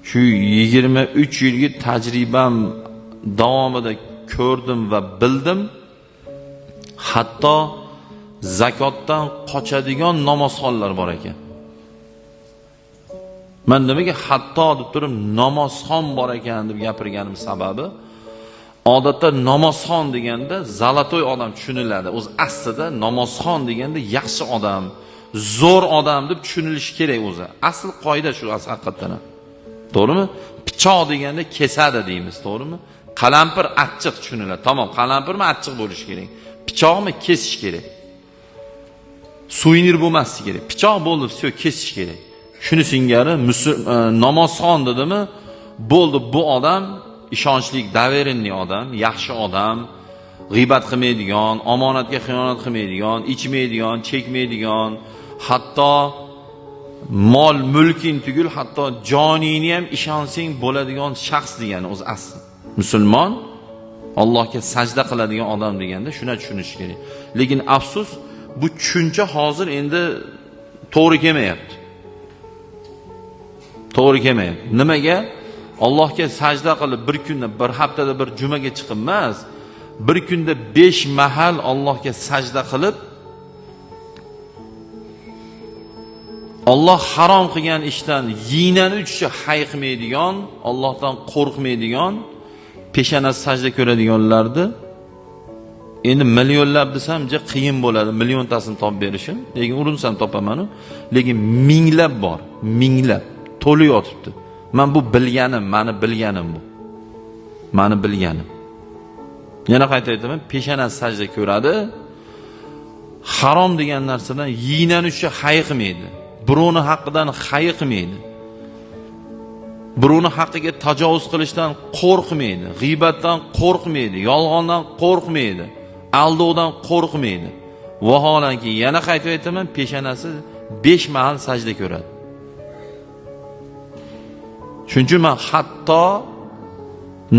shu 23 yillik tajribam davomida ko'rdim va bildim, hatto zakotdan qochadigan namozxonlar bor ekan. Men nimaga hatto deb turib namozxon bor ekan deb gapirganim sababi, odatda namozxon deganda zalatoy odam tushuniladi. O'z aslida namozxon deganda yaxshi odam, zo'r odam deb tushunilishi kerak o'zi. Asl qoida shu haqiqatan. To'g'rimi? Pichoq deganda kesadi deymiz, to'g'rimi? Qalampir achchiq tushuniladi. Tamom, qalampirmi achchiq bo'lishi kerak. Pichoqmi kesish kerak. Suynir bo'lmasligi kerak. Pichoq bo'ldi, shu kesish kerak. Shuni singari namozxon dedimi? Bo'ldi, bu odam ishonchli, daverinli odam, yaxshi odam, g'iybat qilmaydigan, omonatga xiyonat qilmaydigan, ichmaydigan, chekmaydigan, hatto mol mulkin tugul, hatto joningni ham ishonsang bo'ladigan shaxs degani o'z asli. Musulmon Allohga sajda qiladigan odam deganda shuni tushunish kerak. Lekin afsus, bu tushuncha hozir endi to'g'ri kelmayapti. To'g'ri kelmayapti. Nimaga? Allohga sajda qilib bir kunda, bir haftada bir jumaga chiqib emas, bir kunda 5 mahal Allohga sajda qilib, Alloh harom qilgan ishdan yinani uchicha hayqmaydigan, Allohdan qo'rqmaydigan, peshonasi sajda ko'radiganlarni endi millionlab desam, qiyin bo'ladi milliontasini topib berishim. Lekin urinsam topaman-ku. Lekin minglab bor, minglab to'lib yotibdi. Men bu bilganim, meni bilganim bu. Meni bilganim. Yana qayta aytaman, peshonasi sajda ko'radi. Harom degan narsadan yinani uchicha hayqmaydi. Birovni haqqidan hayqmaydi. Birovni haqqiga tajovuz qilishdan qo'rqmaydi, g'iybatdan qo'rqmaydi, yolg'ondan qo'rqmaydi, aldovdan qo'rqmaydi. Vaholanki yana qaytib aytaman, peshonasi 5 mahal sajda ko'radi. Shuning uchun men hatto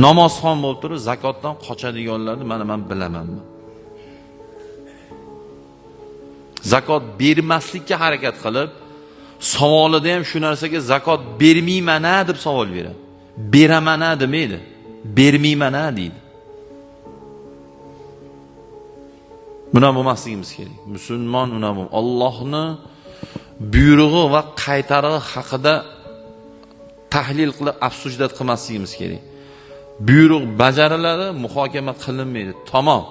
namozxon bo'lib turib zakotdan qochadiganlarni men bilaman. Zakot bermaslikka harakat qilib, savolida ham shu narsaga zakot bermayman-a deb savol beradi. Beraman-a demaydi. Bermayman-a deydi. Buna bo'lmasligimiz kerak. Musulmon una bu. Allohni buyrug'i va qaytarig'i haqida tahlil qilib afsusdat qilmasligimiz kerak. Buyruq bajariladi, muhokama qilinmaydi. Tamom.